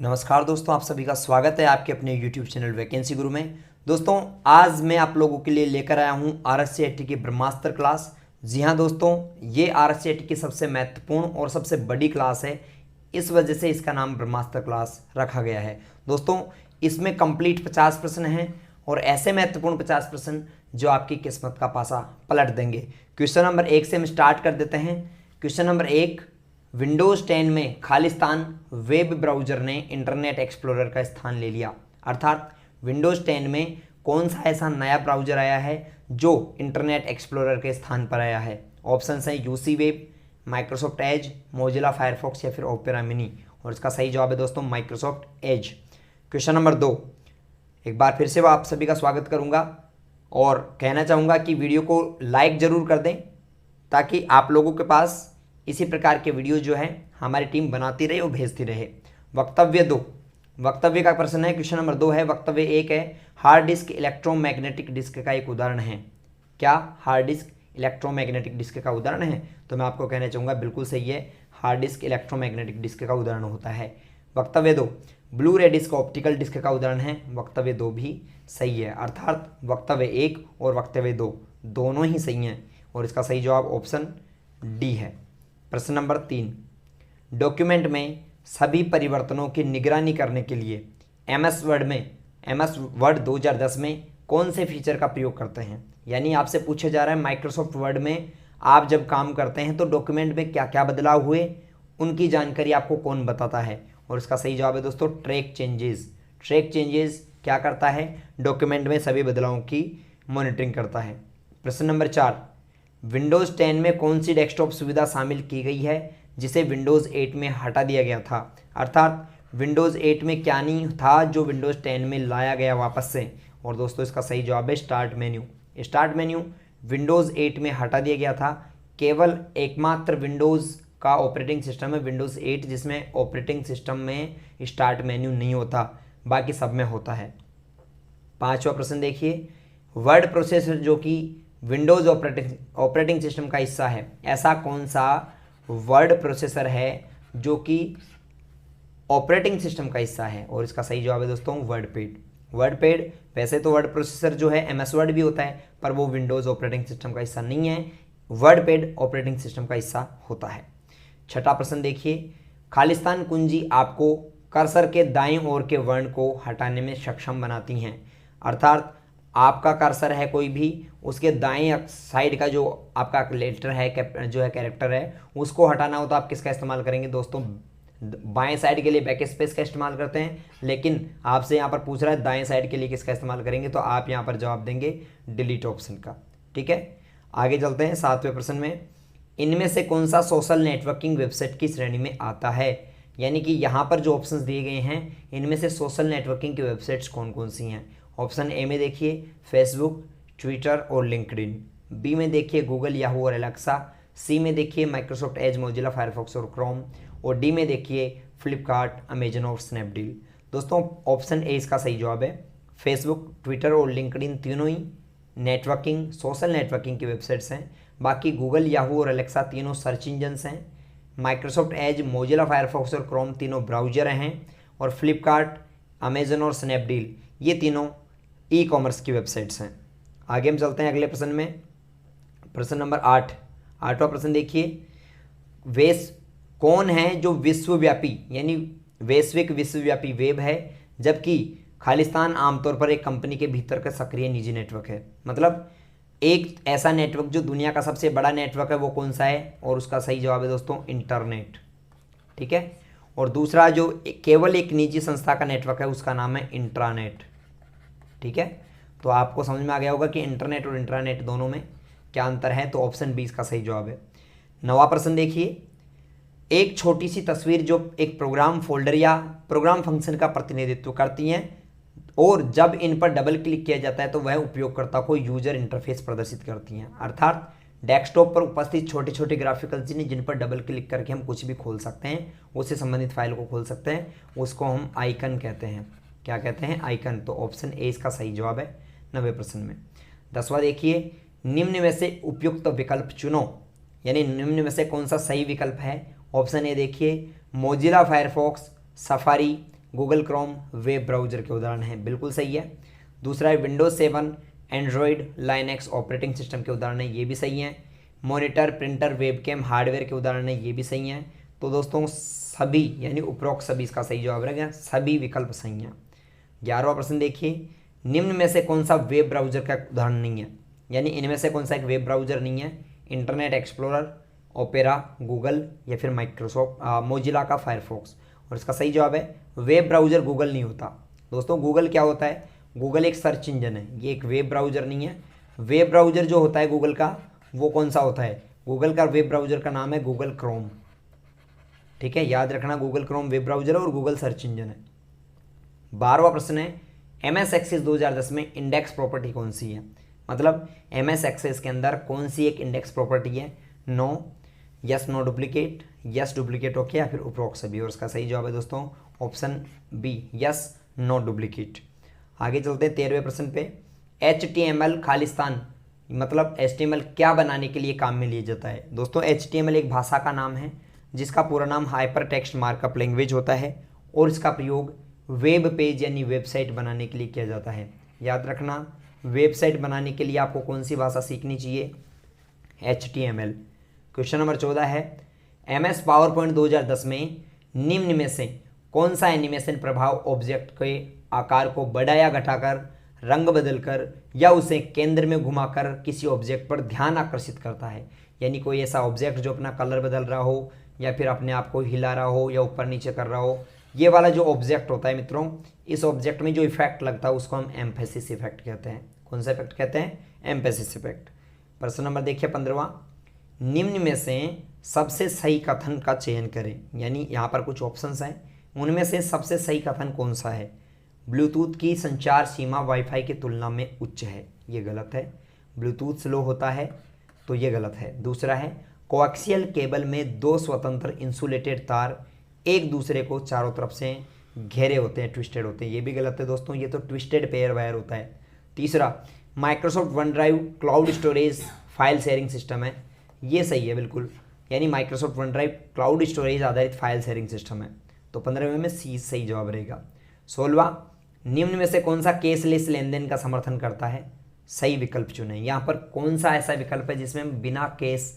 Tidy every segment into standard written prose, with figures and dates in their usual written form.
नमस्कार दोस्तों, आप सभी का स्वागत है आपके अपने YouTube चैनल वैकेंसी गुरु में। दोस्तों, आज मैं आप लोगों के लिए लेकर आया हूं RSCIT की ब्रह्मास्त्र क्लास। जी हां दोस्तों, ये RSCIT की सबसे महत्वपूर्ण और सबसे बड़ी क्लास है, इस वजह से इसका नाम ब्रह्मास्त्र क्लास रखा गया है। दोस्तों, इसमें कंप्लीट 50 प्रश्न हैं और ऐसे महत्वपूर्ण 50 प्रश्न जो आपकी किस्मत का पासा पलट देंगे। क्वेश्चन नंबर 1 से हम स्टार्ट कर देते हैं। क्वेश्चन नंबर 1, विंडोज़ 10 में खालिस्तान वेब ब्राउज़र ने इंटरनेट एक्सप्लोरर का स्थान ले लिया। अर्थात विंडोज़ 10 में कौन सा ऐसा नया ब्राउज़र आया है जो इंटरनेट एक्सप्लोरर के स्थान पर आया है। ऑप्शंस हैं UC web, Microsoft Edge, Mozilla Firefox या फिर ओपेरा मिनी। और इसका सही जवाब है दोस्तों माइक्रोसॉफ्ट एज। क्वेश्चन नंबर 2, एक बार फिर से आप सभी का स्वागत करूंगा और कहना चाहूँगा कि वीडियो को लाइक ज़रूर कर दें ताकि आप लोगों के पास इसी प्रकार के वीडियो जो है हमारी टीम बनाती रहे और भेजती रहे। वक्तव्य 2, वक्तव्य का प्रश्न है। क्वेश्चन नंबर 2 है। वक्तव्य 1 है, हार्ड डिस्क इलेक्ट्रोमैग्नेटिक डिस्क का एक उदाहरण है। क्या हार्ड डिस्क इलेक्ट्रोमैग्नेटिक डिस्क का उदाहरण है? तो मैं आपको कहना चाहूँगा बिल्कुल सही है, हार्ड डिस्क इलेक्ट्रोमैग्नेटिक डिस्क का उदाहरण होता है। वक्तव्य 2, ब्लू रे डिस्क ऑप्टिकल डिस्क का उदाहरण है। वक्तव्य 2 भी सही है, अर्थात वक्तव्य 1 और वक्तव्य 2 दोनों ही सही हैं और इसका सही जवाब ऑप्शन डी है। प्रश्न नंबर 3, डॉक्यूमेंट में सभी परिवर्तनों की निगरानी करने के लिए एमएस वर्ड 2010 में कौन से फीचर का प्रयोग करते हैं। यानी आपसे पूछा जा रहा है माइक्रोसॉफ्ट वर्ड में आप जब काम करते हैं तो डॉक्यूमेंट में क्या क्या बदलाव हुए, उनकी जानकारी आपको कौन बताता है। और इसका सही जवाब है दोस्तों ट्रैक चेंजेस। ट्रैक चेंजेस क्या करता है? डॉक्यूमेंट में सभी बदलावों की मॉनिटरिंग करता है। प्रश्न नंबर 4, विंडोज़ 10 में कौन सी डेस्कटॉप सुविधा शामिल की गई है जिसे विंडोज़ 8 में हटा दिया गया था। अर्थात विंडोज़ 8 में क्या नहीं था जो विंडोज़ 10 में लाया गया वापस से। और दोस्तों इसका सही जवाब है start menu. Start menu Windows 8 में हटा दिया गया था। केवल एकमात्र विंडोज़ का ऑपरेटिंग सिस्टम है विंडोज़ 8 जिसमें ऑपरेटिंग सिस्टम में स्टार्ट मेन्यू नहीं होता, बाकी सब में होता है। 5वां प्रश्न देखिए, वर्ड प्रोसेसर जो कि विंडोज़ ऑपरेटिंग सिस्टम का हिस्सा है, ऐसा कौन सा वर्ड प्रोसेसर है जो कि ऑपरेटिंग सिस्टम का हिस्सा है। और इसका सही जवाब है दोस्तों वर्डपैड। वर्डपैड वैसे तो वर्ड प्रोसेसर जो है एमएस वर्ड भी होता है पर वो विंडोज़ ऑपरेटिंग सिस्टम का हिस्सा नहीं है, वर्डपैड ऑपरेटिंग सिस्टम का हिस्सा होता है। 6वां प्रश्न देखिए, खालिस्तान कुंजी आपको कर्सर के दाईं ओर के वर्ण को हटाने में सक्षम बनाती हैं। अर्थात आपका कर्सर है कोई भी, उसके दाएं साइड का जो आपका लेटर है जो है कैरेक्टर है उसको हटाना हो तो आप किसका इस्तेमाल करेंगे दोस्तों? बाएं साइड के लिए बैक स्पेस का इस्तेमाल करते हैं, लेकिन आपसे यहाँ पर पूछ रहा है दाएं साइड के लिए किसका इस्तेमाल करेंगे, तो आप यहाँ पर जवाब देंगे डिलीट ऑप्शन का। ठीक है, आगे चलते हैं 7वें प्रश्न में। इनमें से कौन सा सोशल नेटवर्किंग वेबसाइट की श्रेणी में आता है। यानी कि यहाँ पर जो ऑप्शंस दिए गए हैं इनमें से सोशल नेटवर्किंग की वेबसाइट्स कौन कौन सी हैं। ऑप्शन ए में देखिए फेसबुक, ट्विटर और लिंक्डइन। बी में देखिए गूगल, याहू और एलेक्सा। सी में देखिए माइक्रोसॉफ्ट एज, मोजिला फायरफॉक्स और क्रोम। और डी में देखिए फ्लिपकार्ट, अमेजन और स्नैपडील। दोस्तों ऑप्शन ए इसका सही जवाब है। फेसबुक, ट्विटर और लिंक्डइन तीनों ही नेटवर्किंग सोशल नेटवर्किंग की वेबसाइट्स हैं। बाकी गूगल, याहू और एलेक्सा तीनों सर्च इंजन्स हैं। माइक्रोसॉफ्ट एज, मोजिला फायरफॉक्स और क्रोम तीनों ब्राउजर हैं। और फ्लिपकार्ट, अमेजन और स्नैपडील ये तीनों ई कॉमर्स की वेबसाइट्स हैं। आगे हम चलते हैं अगले प्रश्न में। प्रश्न नंबर 8, 8वां प्रश्न देखिए, कौन है जो विश्वव्यापी यानी वैश्विक विश्वव्यापी वेब है जबकि खालिस्तान आमतौर पर एक कंपनी के भीतर का सक्रिय निजी नेटवर्क है। मतलब एक ऐसा नेटवर्क जो दुनिया का सबसे बड़ा नेटवर्क है वो कौन सा है, और उसका सही जवाब है दोस्तों इंटरनेट। ठीक है, और दूसरा जो केवल एक निजी संस्था का नेटवर्क है उसका नाम है इंट्रानेट। ठीक है, तो आपको समझ में आ गया होगा कि इंटरनेट और इंट्रानेट दोनों में क्या अंतर है, तो ऑप्शन बी इसका सही जवाब है। 9वां प्रश्न देखिए, एक छोटी सी तस्वीर जो एक प्रोग्राम फोल्डर या प्रोग्राम फंक्शन का प्रतिनिधित्व करती हैं और जब इन पर डबल क्लिक किया जाता है तो वह उपयोगकर्ता को यूजर इंटरफेस प्रदर्शित करती हैं। अर्थात डेस्कटॉप पर उपस्थित छोटे छोटे ग्राफिकल चिन्ह जिन पर डबल क्लिक करके हम कुछ भी खोल सकते हैं, उससे संबंधित फाइल को खोल सकते हैं, उसको हम आइकन कहते हैं। क्या कहते हैं? आइकन। तो ऑप्शन ए इसका सही जवाब है 90वें प्रश्न में। 10वां देखिए, निम्न में से उपयुक्त विकल्प चुनो, यानी निम्न में से कौन सा सही विकल्प है। ऑप्शन ए देखिए Mozilla Firefox, safari, Google Chrome web browser के उदाहरण हैं, बिल्कुल सही है। दूसरा है Windows 7 Android Linux operating system के उदाहरण हैं, ये भी सही हैं। मॉनिटर प्रिंटर वेबकैम हार्डवेयर के उदाहरण हैं, ये भी सही हैं। तो दोस्तों सभी यानी उपरोक्त सभी इसका सही जवाब रहेगा, सभी विकल्प सही हैं। 11वां प्रश्न देखिए, निम्न में से कौन सा वेब ब्राउज़र का उदाहरण नहीं है, यानी इनमें से कौन सा एक वेब ब्राउज़र नहीं है। इंटरनेट एक्सप्लोरर, ओपेरा, गूगल या फिर माइक्रोसॉफ्ट मोजिला का फायरफॉक्स। और इसका सही जवाब है वेब ब्राउज़र गूगल नहीं होता। दोस्तों गूगल क्या होता है, गूगल एक सर्च इंजन है, ये एक वेब ब्राउज़र नहीं है। वेब ब्राउज़र जो होता है गूगल का वो कौन सा होता है, गूगल का वेब ब्राउज़र का नाम है गूगल क्रोम, ठीक है, याद रखना। गूगल क्रोम वेब ब्राउज़र है और गूगल सर्च इंजन है। 12वां प्रश्न है MS एक्सेस 2010 में इंडेक्स प्रॉपर्टी कौन सी है, मतलब MS एक्सेस के अंदर कौन सी एक इंडेक्स प्रॉपर्टी है। No, yes no duplicate, yes duplicate okay या फिर उपरोक्त सभी। और इसका सही जवाब है दोस्तों option B, yes no duplicate. आगे चलते हैं 13वें प्रश्न पे। HTML खालिस्तान मतलब HTML क्या बनाने के लिए काम में लिया जाता है। दोस्तों HTML एक भाषा का नाम है जिसका पूरा नाम हाइपर टेक्स्ट मार्कअप लैंग्वेज होता है और इसका प्रयोग वेब पेज यानी वेबसाइट बनाने के लिए किया जाता है। याद रखना, वेबसाइट बनाने के लिए आपको कौन सी भाषा सीखनी चाहिए, HTML। क्वेश्चन नंबर 14 है MS पावरपॉइंट 2010 में निम्न में से कौन सा एनिमेशन प्रभाव ऑब्जेक्ट के आकार को बढ़ा या घटाकर, रंग बदलकर या उसे केंद्र में घुमाकर किसी ऑब्जेक्ट पर ध्यान आकर्षित करता है। यानी कोई ऐसा ऑब्जेक्ट जो अपना कलर बदल रहा हो या फिर अपने आप को हिला रहा हो या ऊपर नीचे कर रहा हो, ये वाला जो ऑब्जेक्ट होता है मित्रों, इस ऑब्जेक्ट में जो इफेक्ट लगता है उसको हम एम्फेसिस इफेक्ट कहते हैं। कौन सा इफेक्ट कहते हैं, एम्फेसिस इफेक्ट। प्रश्न नंबर देखिए 15वां, निम्न में से सबसे सही कथन का चयन करें। यानी यहाँ पर कुछ ऑप्शंस हैं, उनमें से सबसे सही कथन कौन सा है। ब्लूटूथ की संचार सीमा वाईफाई की तुलना में उच्च है, ये गलत है। ब्लूटूथ स्लो होता है, तो ये गलत है। दूसरा है कोएक्सियल केबल में दो स्वतंत्र इंसुलेटेड तार एक दूसरे को चारों तरफ से घेरे होते हैं, ट्विस्टेड होते हैं, ये भी गलत है दोस्तों, ये तो ट्विस्टेड पेयर वायर होता है। तीसरा Microsoft one drive cloud storage file sharing system है, ये सही है बिल्कुल, यानी Microsoft one drive cloud storage आधारित फाइल शेयरिंग सिस्टम है। तो 15वें में सी सही जवाब रहेगा। 16वां, निम्न में से कौन सा केसलेस लेन देन का समर्थन करता है। सही विकल्प चुनें। यहाँ पर कौन सा ऐसा विकल्प है जिसमें हम बिना केस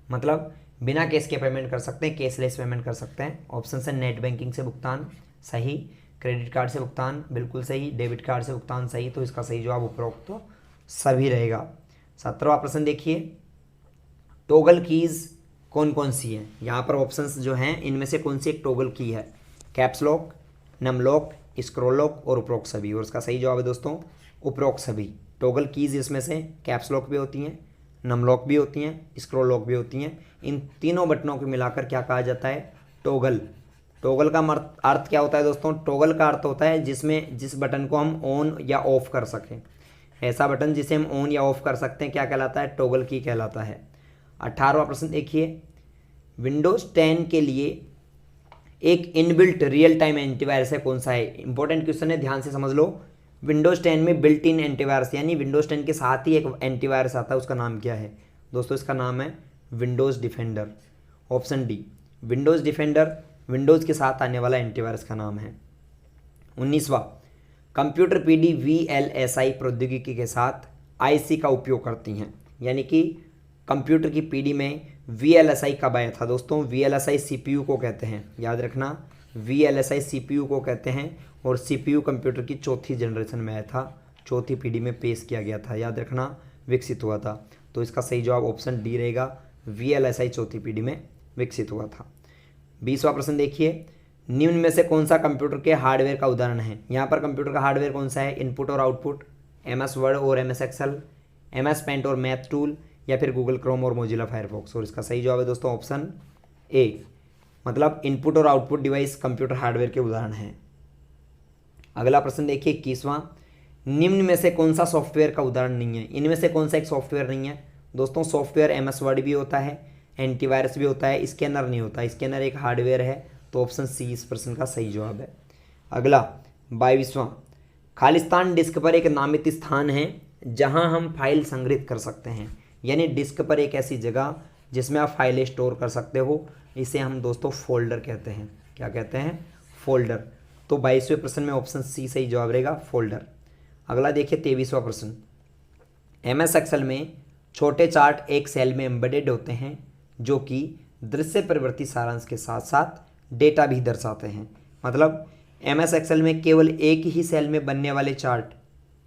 मतलब बिना केस के पेमेंट कर सकते हैं, केसलेस पेमेंट कर सकते हैं। ऑप्शन है नेट बैंकिंग से भुगतान सही, क्रेडिट कार्ड से भुगतान बिल्कुल सही, डेबिट कार्ड से भुगतान सही। तो इसका सही जवाब उपरोक्त तो सभी रहेगा। 17वां प्रश्न देखिए, टॉगल कीज़ कौन कौन सी हैं। यहाँ पर ऑप्शंस जो हैं इनमें से कौन सी एक टॉगल की है, caps lock, num lock, scroll lock और उपरोक्त सभी। और इसका सही जवाब है दोस्तों उपरोक्त सभी। टॉगल कीज़ इसमें से कैप्स लॉक भी होती हैं, नम लॉक भी होती हैं, स्क्रॉल लॉक भी होती हैं। इन तीनों बटनों को मिलाकर क्या कहा जाता है, टॉगल। टॉगल का अर्थ क्या होता है दोस्तों, टॉगल का अर्थ होता है जिस बटन को हम ऑन या ऑफ कर सकें। ऐसा बटन जिसे हम ऑन या ऑफ कर सकते हैं क्या कहलाता है, टॉगल की कहलाता है। 18वां प्रश्न देखिए, विंडोज़ 10 के लिए एक इनबिल्ट रियल टाइम एंटीवायरस है, कौन सा है। इंपॉर्टेंट क्वेश्चन है, ध्यान से समझ लो। विंडोज़ 10 में बिल्ट इन एंटीवायरस यानी विंडोज़ 10 के साथ ही एक एंटीवायरस आता है, उसका नाम क्या है दोस्तों, इसका नाम है Windows defender. Option D Windows defender Windows के साथ आने वाला एंटीवायरस का नाम है। 19वां, कंप्यूटर पीडी VLSI प्रौद्योगिकी के साथ IC का उपयोग करती हैं। यानी कि कंप्यूटर की पीडी में VLSI कब आया था दोस्तों, VLSI CPU को कहते हैं, याद रखना VLSI CPU को कहते हैं। और CPU कंप्यूटर की चौथी जनरेशन में आया था, चौथी पीढ़ी में पेश किया गया था, याद रखना विकसित हुआ था। तो इसका सही जवाब ऑप्शन डी रहेगा, VLSI चौथी पीढ़ी में विकसित हुआ था। 20वां प्रश्न देखिए, निम्न में से कौन सा कंप्यूटर के हार्डवेयर का उदाहरण है। यहाँ पर कंप्यूटर का हार्डवेयर कौन सा है, इनपुट और आउटपुट, MS वर्ड और MS एक्सेल, MS पेंट और मैथ टूल या फिर गूगल क्रोम और मोजिला फायरफॉक्स। और इसका सही जवाब है दोस्तों ऑप्शन ए, मतलब इनपुट और आउटपुट डिवाइस कंप्यूटर हार्डवेयर के उदाहरण हैं। अगला प्रश्न देखिए 21वां, निम्न में से कौन सा सॉफ्टवेयर का उदाहरण नहीं है। इनमें से कौन सा एक सॉफ्टवेयर नहीं है दोस्तों, सॉफ्टवेयर MS वर्ड भी होता है, एंटीवायरस भी होता है, स्कैनर नहीं होता। स्कैनर एक हार्डवेयर है, तो ऑप्शन सी इस प्रश्न का सही जवाब है। अगला 22वां, खालिस्तान डिस्क पर एक नामित स्थान है जहां हम फाइल संग्रहित कर सकते हैं। यानी डिस्क पर एक ऐसी जगह जिसमें आप फाइलें स्टोर कर सकते हो, इसे हम दोस्तों फोल्डर कहते हैं। क्या कहते हैं, फोल्डर। तो 22वें प्रश्न में ऑप्शन सी सही जवाब रहेगा, फोल्डर। अगला देखिए 23वां प्रश्न। MS एक्सेल में छोटे चार्ट एक सेल में एम्बेडेड होते हैं जो कि दृश्य प्रवृत्ति सारांश के साथ साथ डेटा भी दर्शाते हैं। मतलब MS एक्सेल में केवल एक ही सेल में बनने वाले चार्ट,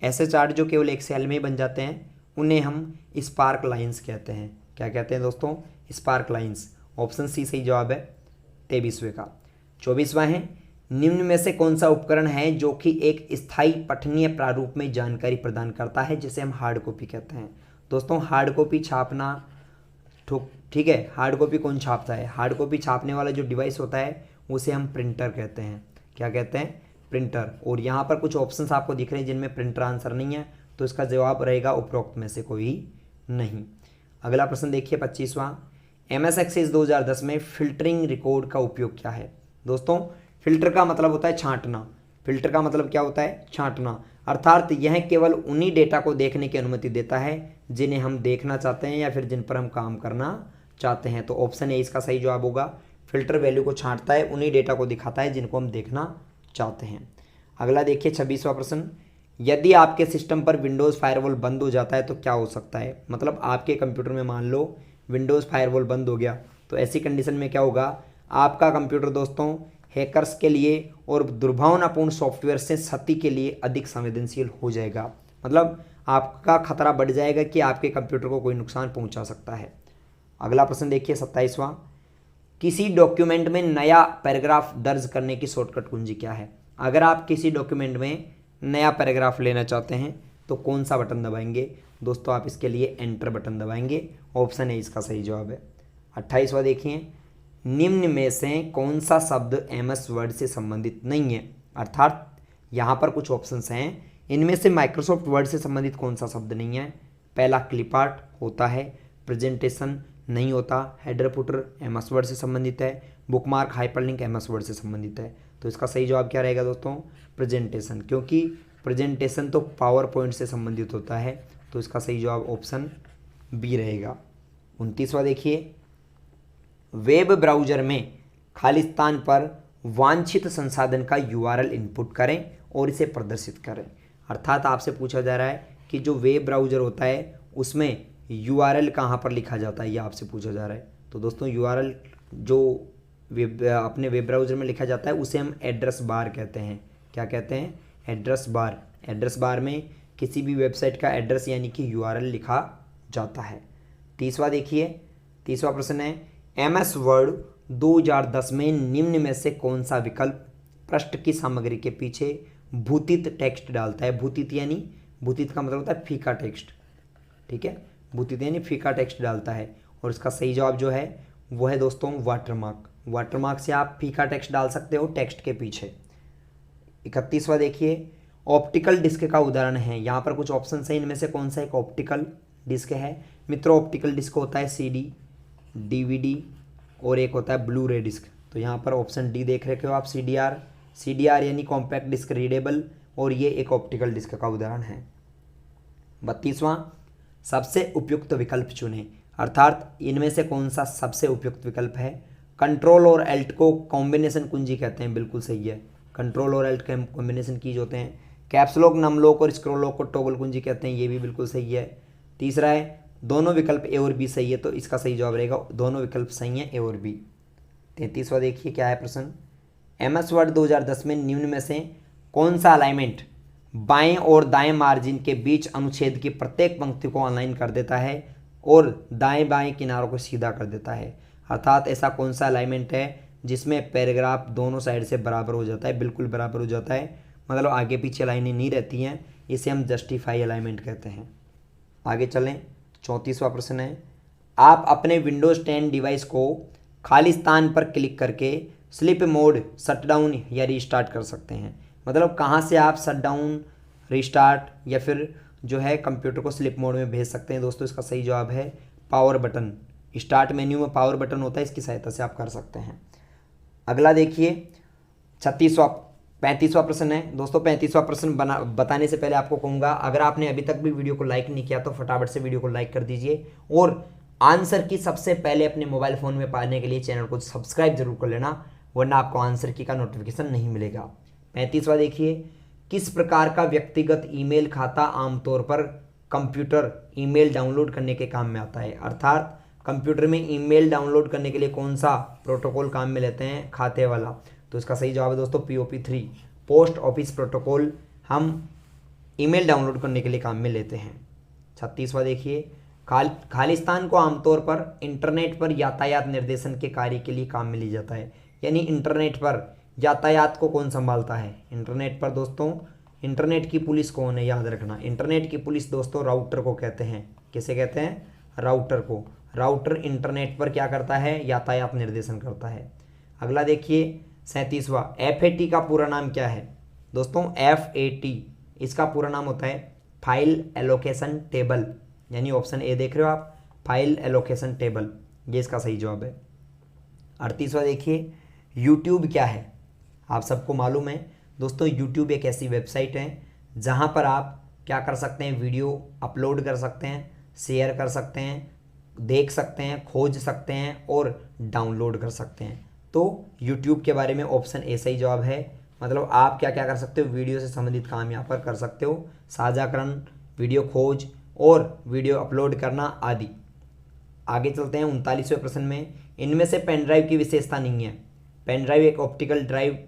ऐसे चार्ट जो केवल एक सेल में ही बन जाते हैं, उन्हें हम स्पार्क लाइंस कहते हैं। क्या कहते हैं दोस्तों? Spark lines. ऑप्शन सी सही जवाब है 23वें का। 24वां है, निम्न में से कौन सा उपकरण है जो कि एक स्थायी पठनीय प्रारूप में जानकारी प्रदान करता है, जिसे हम हार्ड कॉपी कहते हैं। दोस्तों हार्ड कॉपी छापना, ठीक है, हार्ड कॉपी कौन छापता है? हार्ड कॉपी छापने वाला जो डिवाइस होता है उसे हम प्रिंटर कहते हैं। क्या कहते हैं? प्रिंटर। और यहाँ पर कुछ ऑप्शंस आपको दिख रहे हैं जिनमें प्रिंटर आंसर नहीं है, तो इसका जवाब रहेगा उपरोक्त में से कोई नहीं। अगला प्रश्न देखिए 25वां। MS एक्सेस 2010 में फिल्टरिंग रिकॉर्ड का उपयोग क्या है? दोस्तों फिल्टर का मतलब होता है छांटना। फिल्टर का मतलब क्या होता है? छांटना। अर्थात यह केवल उन्हीं डेटा को देखने की अनुमति देता है जिन्हें हम देखना चाहते हैं या फिर जिन पर हम काम करना चाहते हैं। तो ऑप्शन ए इसका सही जवाब होगा। फिल्टर वैल्यू को छांटता है, उन्हीं डेटा को दिखाता है जिनको हम देखना चाहते हैं। अगला देखिए 26वां प्रश्न। यदि आपके सिस्टम पर विंडोज़ फायरवॉल बंद हो जाता है तो क्या हो सकता है? मतलब आपके कंप्यूटर में मान लो विंडोज़ फायरवॉल बंद हो गया, तो ऐसी कंडीशन में क्या होगा? आपका कंप्यूटर दोस्तों हैकर्स के लिए और दुर्भावनापूर्ण सॉफ्टवेयर से क्षति के लिए अधिक संवेदनशील हो जाएगा। मतलब आपका खतरा बढ़ जाएगा कि आपके कंप्यूटर को कोई नुकसान पहुंचा सकता है। अगला प्रश्न देखिए 27वां। किसी डॉक्यूमेंट में नया पैराग्राफ दर्ज करने की शॉर्टकट कुंजी क्या है? अगर आप किसी डॉक्यूमेंट में नया पैराग्राफ लेना चाहते हैं तो कौन सा बटन दबाएंगे? दोस्तों आप इसके लिए एंटर बटन दबाएंगे। ऑप्शन ए इसका सही जवाब है। 28वां देखिए। निम्न में से कौन सा शब्द MS वर्ड से संबंधित नहीं है? अर्थात यहाँ पर कुछ ऑप्शंस हैं, इनमें से माइक्रोसॉफ्ट वर्ड से संबंधित कौन सा शब्द नहीं है? पहला क्लिप आर्ट होता है, प्रेजेंटेशन नहीं होता, हेडर फुटर MS वर्ड से संबंधित है, बुकमार्क हाइपरलिंक MS वर्ड से संबंधित है। तो इसका सही जवाब क्या रहेगा दोस्तों? प्रेजेंटेशन, क्योंकि प्रेजेंटेशन तो पावर पॉइंट से संबंधित होता है। तो इसका सही जवाब ऑप्शन बी रहेगा। 29वां देखिए। वेब ब्राउज़र में खाली स्थान पर वांछित संसाधन का URL इनपुट करें और इसे प्रदर्शित करें। अर्थात आपसे पूछा जा रहा है कि जो वेब ब्राउज़र होता है उसमें URL कहाँ पर लिखा जाता है, ये आपसे पूछा जा रहा है। तो दोस्तों URL जो अपने वेब ब्राउज़र में लिखा जाता है उसे हम एड्रेस बार कहते हैं। क्या कहते हैं? Address bar. एड्रेस बार में किसी भी वेबसाइट का एड्रेस यानी कि URL लिखा जाता है। 30वां देखिए। 30वां प्रश्न है, MS वर्ड 2010 में निम्न में से कौन सा विकल्प पृष्ठ की सामग्री के पीछे भूतित टेक्स्ट डालता है? भूतित यानी, भूतित का मतलब होता है फीका टेक्स्ट, ठीक है, भूतित यानी फीका टेक्स्ट डालता है। और इसका सही जवाब जो है वो है दोस्तों वाटरमार्क। वाटरमार्क से आप फीका टेक्स्ट डाल सकते हो टेक्स्ट के पीछे। 31वां देखिए। ऑप्टिकल डिस्क का उदाहरण है, यहाँ पर कुछ ऑप्शन है, इनमें से कौन सा एक ऑप्टिकल डिस्क है? मित्रों ऑप्टिकल डिस्क होता है CD, DVD और एक होता है ब्लू रे डिस्क। तो यहाँ पर ऑप्शन डी देख रहे हो आप, CDR यानी कॉम्पैक्ट डिस्क रीडेबल, और ये एक ऑप्टिकल डिस्क का उदाहरण है। 32वां, सबसे उपयुक्त विकल्प चुनें। अर्थात इनमें से कौन सा सबसे उपयुक्त विकल्प है? कंट्रोल और एल्ट को कॉम्बिनेशन कुंजी कहते हैं, बिल्कुल सही है। कंट्रोल और एल्ट के कॉम्बिनेशन कीज होते हैं। कैप्स लॉक, नम लॉक और स्क्रॉल लॉक को टॉगल कुंजी कहते हैं, ये भी बिल्कुल सही है। तीसरा है, दोनों विकल्प ए और बी सही है, तो इसका सही जवाब रहेगा दोनों विकल्प सही हैं, ए और बी। 33वां देखिए क्या है प्रश्न। MS वर्ड 2010 में निम्न में से कौन सा अलाइनमेंट बाएं और दाएं मार्जिन के बीच अनुच्छेद की प्रत्येक पंक्ति को अलाइन कर देता है और दाएं बाएं किनारों को सीधा कर देता है? अर्थात ऐसा कौन सा अलाइनमेंट है जिसमें पैराग्राफ दोनों साइड से बराबर हो जाता है, बिल्कुल बराबर हो जाता है, मतलब आगे पीछे लाइनें नहीं रहती हैं, इसे हम जस्टिफाई अलाइनमेंट कहते हैं। आगे चलें। 34वां प्रश्न है, आप अपने विंडोज़ 10 डिवाइस को खाली स्थान पर क्लिक करके स्लीप मोड, शटडाउन या रीस्टार्ट कर सकते हैं। मतलब कहाँ से आप शटडाउन, रीस्टार्ट या फिर जो है कंप्यूटर को स्लीप मोड में भेज सकते हैं? दोस्तों इसका सही जवाब है पावर बटन। स्टार्ट मेन्यू में पावर बटन होता है, इसकी सहायता से आप कर सकते हैं। अगला देखिए 35वां प्रश्न है। दोस्तों 35वां प्रश्न बताने से पहले आपको कहूँगा, अगर आपने अभी तक भी वीडियो को लाइक नहीं किया तो फटाफट से वीडियो को लाइक कर दीजिए, और आंसर की सबसे पहले अपने मोबाइल फ़ोन में पाने के लिए चैनल को सब्सक्राइब जरूर कर लेना, वरना आपको आंसर की का नोटिफिकेशन नहीं मिलेगा। 35वां देखिए, किस प्रकार का व्यक्तिगत ईमेल खाता आमतौर पर कंप्यूटर ईमेल डाउनलोड करने के काम में आता है। अर्थात कंप्यूटर में ईमेल डाउनलोड करने के लिए कौन सा प्रोटोकॉल काम में लेते हैं, खाते वाला। तो इसका सही जवाब है दोस्तों POP3, पोस्ट ऑफिस प्रोटोकॉल हम ईमेल डाउनलोड करने के लिए काम में लेते हैं। 36वां देखिए, खालिस्तान को आमतौर पर इंटरनेट पर यातायात निर्देशन के कार्य के लिए काम में लिया जाता है। यानी इंटरनेट पर यातायात को कौन संभालता है। इंटरनेट पर दोस्तों, इंटरनेट की पुलिस कौन है, याद रखना। इंटरनेट की पुलिस दोस्तों राउटर को कहते हैं। किसे कहते हैं, राउटर को। राउटर इंटरनेट पर क्या करता है, यातायात निर्देशन करता है। अगला देखिए 37वां, FAT का पूरा नाम क्या है दोस्तों। FAT इसका पूरा नाम होता है फाइल एलोकेशन टेबल, यानी ऑप्शन ए देख रहे हो आप, फाइल एलोकेशन टेबल, ये इसका सही जवाब है। 38वां देखिए, यूट्यूब क्या है। आप सबको मालूम है दोस्तों, यूट्यूब एक ऐसी वेबसाइट है जहां पर आप क्या कर सकते हैं, वीडियो अपलोड कर सकते हैं, शेयर कर सकते हैं, देख सकते हैं, खोज सकते हैं और डाउनलोड कर सकते हैं। तो यूट्यूब के बारे में ऑप्शन ए सही जवाब है। मतलब आप क्या क्या कर सकते हो, वीडियो से संबंधित काम यहाँ पर कर सकते हो, साझाकरण, वीडियो खोज और वीडियो अपलोड करना आदि। आगे चलते हैं 39वें प्रश्न में, इनमें से पेन ड्राइव की विशेषता नहीं है। पेन ड्राइव एक ऑप्टिकल ड्राइव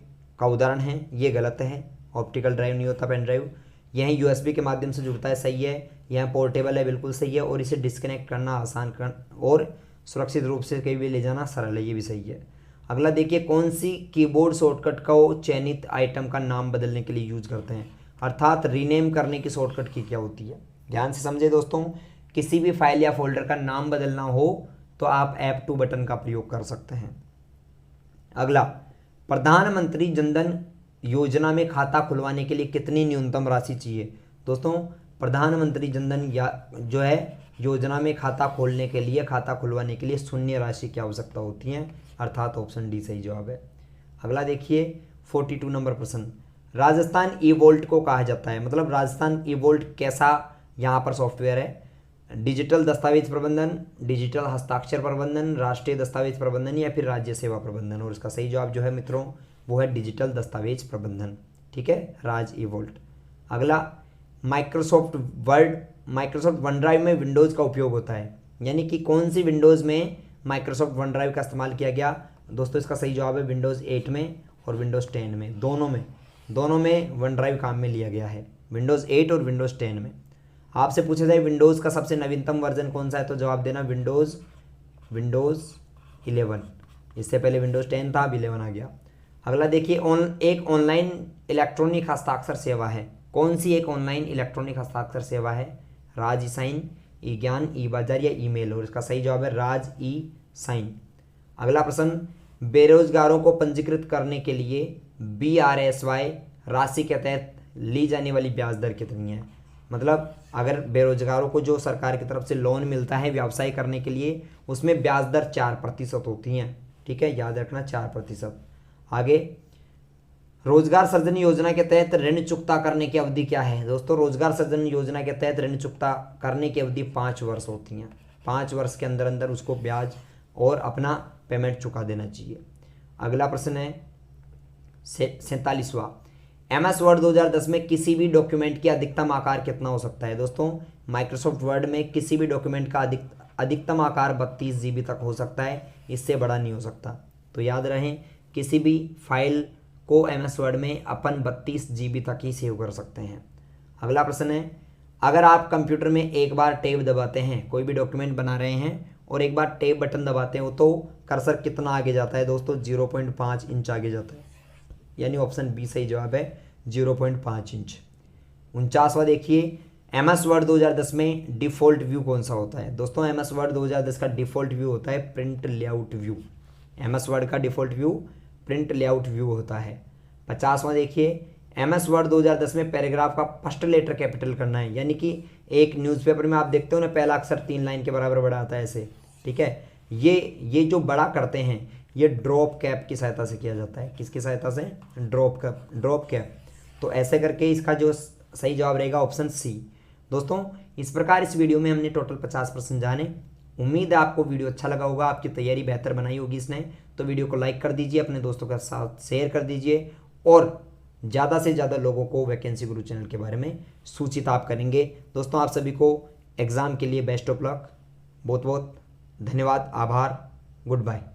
का उदाहरण है, ये गलत है। ऑप्टिकल ड्राइव नहीं होता पेन ड्राइव। यह USB के माध्यम से जुड़ता है, सही है। यह पोर्टेबल है, बिल्कुल सही है। और इसे डिस्कनेक्ट करना आसान और सुरक्षित रूप से कहीं भी ले जाना सरल है, ये भी सही है। अगला देखिए, कौन सी कीबोर्ड शॉर्टकट को चयनित आइटम का नाम बदलने के लिए यूज करते हैं। अर्थात रीनेम करने की शॉर्टकट की क्या होती है, ध्यान से समझे दोस्तों। किसी भी फाइल या फोल्डर का नाम बदलना हो तो आप F2 बटन का प्रयोग कर सकते हैं। अगला, प्रधानमंत्री जनधन योजना में खाता खुलवाने के लिए कितनी न्यूनतम राशि चाहिए। दोस्तों, प्रधानमंत्री जनधन जो है योजना में खाता खोलने के लिए, खाता खुलवाने के लिए शून्य राशि की आवश्यकता होती है। अर्थात ऑप्शन डी सही जवाब है। अगला देखिए 42 नंबर प्रश्न, राजस्थान ई-वॉल्ट को कहा जाता है। मतलब राजस्थान ई-वॉल्ट कैसा यहाँ पर सॉफ्टवेयर है। डिजिटल दस्तावेज प्रबंधन, डिजिटल हस्ताक्षर प्रबंधन, राष्ट्रीय दस्तावेज प्रबंधन या फिर राज्य सेवा प्रबंधन। और इसका सही जवाब जो है मित्रों वो है डिजिटल दस्तावेज प्रबंधन। ठीक है, राज ई-वॉल्ट। अगला, माइक्रोसॉफ्ट वन ड्राइव में विंडोज़ का उपयोग होता है। यानी कि कौन सी विंडोज़ में माइक्रोसॉफ्ट वन ड्राइव का इस्तेमाल किया गया। दोस्तों इसका सही जवाब है विंडोज़ 8 में और विंडोज़ 10 में, दोनों में वन ड्राइव काम में लिया गया है, विंडोज़ 8 और विंडोज़ 10 में। आपसे पूछा जाए विंडोज़ का सबसे नवीनतम वर्जन कौन सा है, तो जवाब देना विंडोज़ 11। इससे पहले विंडोज़ 10 था, अब 11 आ गया। अगला देखिए, एक ऑनलाइन इलेक्ट्रॉनिक हस्ताक्षर सेवा है। कौन सी एक ऑनलाइन इलेक्ट्रॉनिक हस्ताक्षर सेवा है। राज ई साइन, ई ज्ञान, ई बाजार या ईमेल। और इसका सही जवाब है राज ई साइन। अगला प्रश्न, बेरोजगारों को पंजीकृत करने के लिए BRSY राशि के तहत ली जाने वाली ब्याज दर कितनी है। मतलब अगर बेरोजगारों को जो सरकार की तरफ से लोन मिलता है व्यवसाय करने के लिए, उसमें ब्याज दर 4% होती हैं। ठीक है, याद रखना 4%। आगे, रोजगार सृजन योजना के तहत ऋण चुकता करने की अवधि क्या है। दोस्तों, रोजगार सृजन योजना के तहत ऋण चुकता करने की अवधि 5 वर्ष होती हैं। 5 वर्ष के अंदर अंदर उसको ब्याज और अपना पेमेंट चुका देना चाहिए। अगला प्रश्न है 47वां, MS वर्ड 2010 में किसी भी डॉक्यूमेंट की अधिकतम आकार कितना हो सकता है। दोस्तों, माइक्रोसॉफ्ट वर्ड में किसी भी डॉक्यूमेंट का अधिकतम आकार 32 GB तक हो सकता है, इससे बड़ा नहीं हो सकता। तो याद रहें, किसी भी फाइल को MS वर्ड में अपन 32 GB तक ही सेव कर सकते हैं। अगला प्रश्न है, अगर आप कंप्यूटर में एक बार टैब दबाते हैं, कोई भी डॉक्यूमेंट बना रहे हैं और एक बार टैब बटन दबाते हैं तो कर्सर कितना आगे जाता है। दोस्तों 0.5 इंच आगे जाता है, यानी ऑप्शन बी सही जवाब है 0.5 इंच। 49वां देखिए, MS वर्ड 2010 में डिफ़ॉल्ट व्यू कौन सा होता है। दोस्तों, MS वर्ड 2010 का डिफ़ॉल्ट व्यू होता है print layout view. MS Word का default view print layout view होता है। 50वां देखिए, MS वर्ड 2010 में पैराग्राफ का फर्स्ट लेटर कैपिटल करना है। यानी कि एक न्यूज़पेपर में आप देखते हो ना, पहला अक्षर 3 लाइन के बराबर बड़ा आता है ऐसे। ठीक है, ये जो बड़ा करते हैं ये ड्रॉप कैप की सहायता से किया जाता है। किसकी सहायता से, ड्रॉप कैप। तो ऐसे करके इसका जो सही जवाब रहेगा ऑप्शन सी। दोस्तों, इस प्रकार इस वीडियो में हमने टोटल 50 प्रश्न जाने। उम्मीद है आपको वीडियो अच्छा लगा होगा, आपकी तैयारी बेहतर बनाई होगी इसने। तो वीडियो को लाइक कर दीजिए, अपने दोस्तों के साथ शेयर कर दीजिए और ज़्यादा से ज़्यादा लोगों को वैकेंसी गुरु चैनल के बारे में सूचित आप करेंगे। दोस्तों आप सभी को एग्ज़ाम के लिए बेस्ट ऑफ लक। बहुत बहुत धन्यवाद, आभार, गुड बाय।